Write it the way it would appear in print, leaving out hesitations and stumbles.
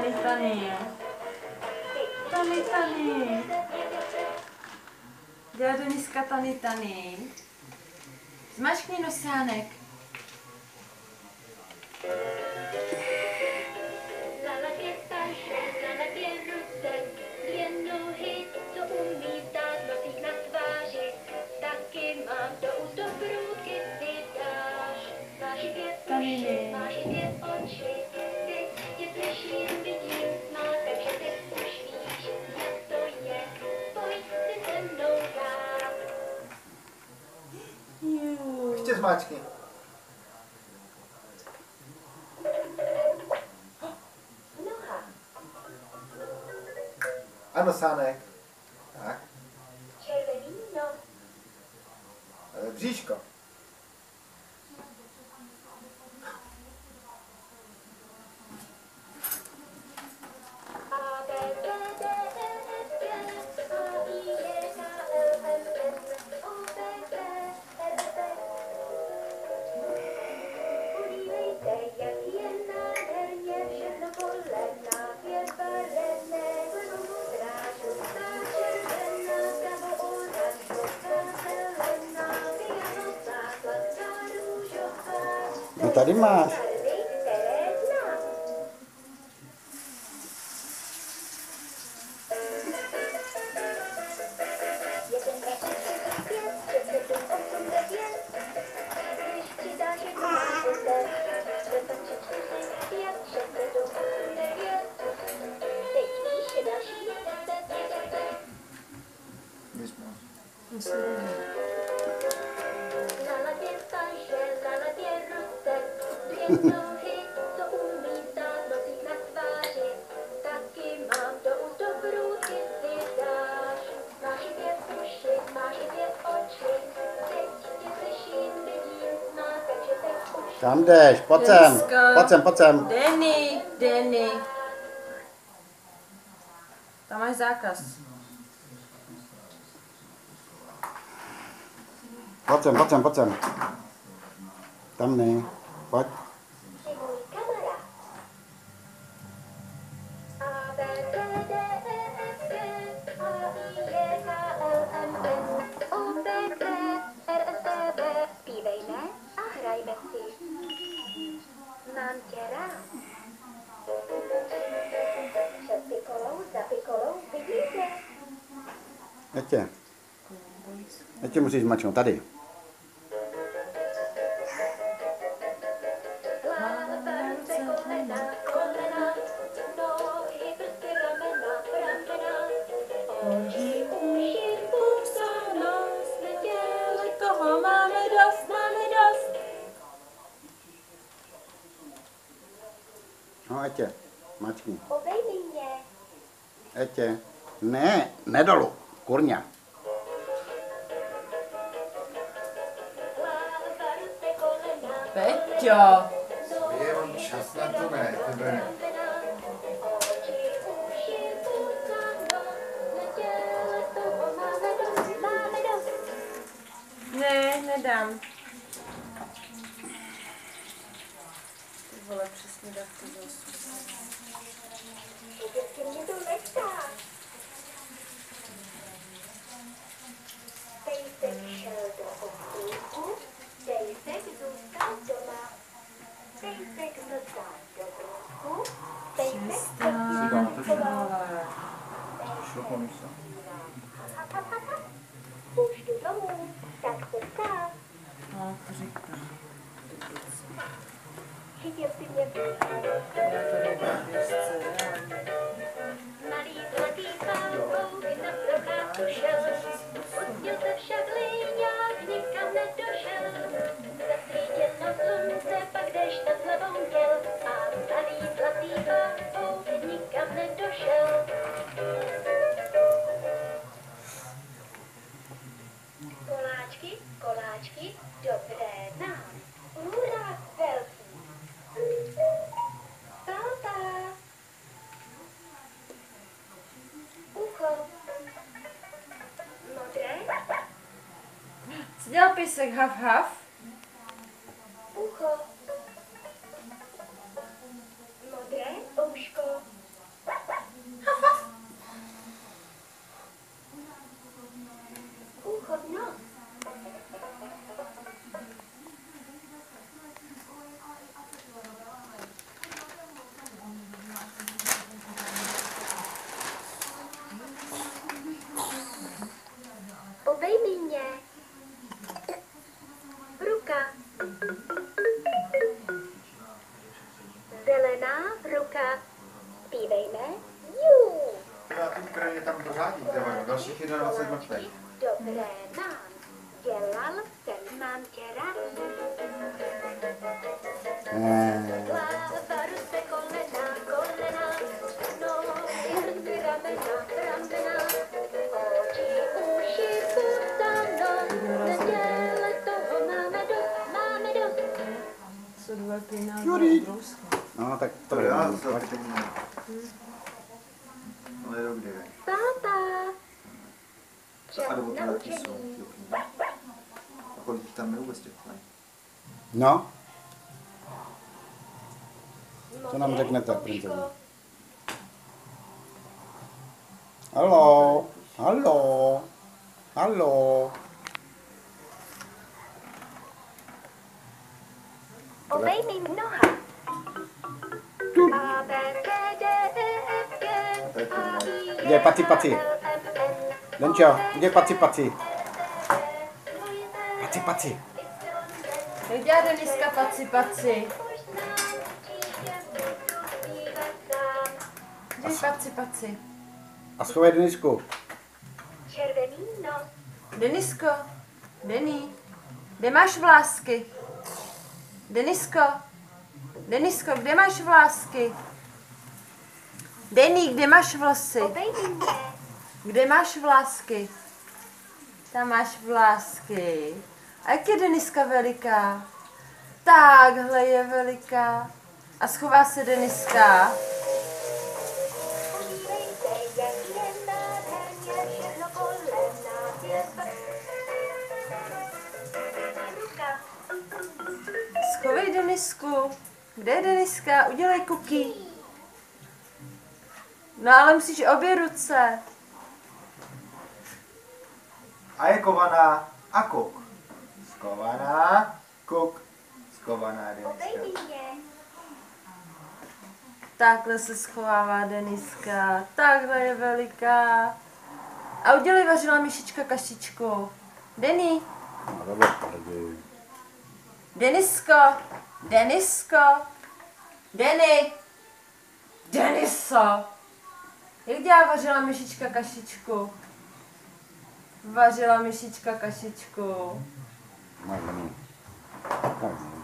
Tany, Tany. Tany, Tany. Dělá Deniska Tany, Tany. Zmačkni nosánek. Ještě zmáčkni. Ano, sánek. Tak. Bříško. No tady máš. Kam jdeš? Pojď sem. Pojď sem, pojď sem. Denny, Denny. Tam máš zákaz. Pojď sem, pojď sem, pojď sem. Tam ne. Pojď. Mám tě rád. Před pikolou, za pikolou, vidíte? Ještě musíš mačnout tady. Toho máme dost, máme dost. No, Etě, mačkni. Obejmi mě. Etě. Ne, nedolu. Kurňa. Peťo. Je on čas na to, ne? Tebe. Ne, nedám. Ty vole, přesně tak to bylo super. Děti mě to nechá. Pejsek šel do obchůdku, pejsek zůstal doma. Pejsek zlezal do brousku, pejsek Přestaň. už jdu domů, tak se stát. No, to říkám. Chytil si mě Já to nebudu běžce. malý zlatý pávouky na procházku šel. Pustil se však líňák, nikam nedošel. Zasvítěno slunce, pak dešť nad hlavou měl. A malý zlatý pavouk nikam nedošel. Koláčky, koláčky, dobré nám. Hurá, velký. Pápa. Ucho. Modré. Co dělal pejsek haf haf? Ucho. Modré ouško. Koníčky dobré mám, dělal jsem, mám tě rád. Hlava, ruce, kolena, kolena, nohy, ramena, oči, uši, puta, neděle toho máme dost. Jsou dva pěná Jurí. brouska. No, tak to To je. já to teď ale dobrý. Pápa, A nebo čas to na nějaký jsou. učení. A kolik tam je vůbec těch plán? No, co nám řeknete, princezno? Haló, haló, haló. Obejmi noha. A, B, C, D, E, F, G, A, I, Kde je paci, paci? L, M, N, Lenčo, kde je paci, paci? Paci, paci. Jak dělá Deniska paci paci? Kde je paci paci? A schovej Denisku. Červený nos. Denisko, Deni, kde máš vlásky? Denisko, Denisko, kde máš vlásky? Deni, kde máš vlasy? Obejmi mě. Kde máš vlásky? Tam máš vlásky. A jak je Deniska veliká? Takhle je veliká. A schová se Deniska. Podívejte, jak je nádherně, všechno kolem nás je ruka. Schovej Denisku. Kde je Deniska? Udělej kuky. No ale musíš obě ruce. A je kovaná a kuk. Skovaná, kuk. Skovaná Deniska. Obejmi mě. Takhle se schovává Deniska. Takhle je veliká. A udělej vařila myšička kašičku. Deni. No, dobře, tady. Denisko. Denisko. Deni. Deniso. Jak dělá vařila myšička kašičku? Vařila myšička kašičku. No, tak.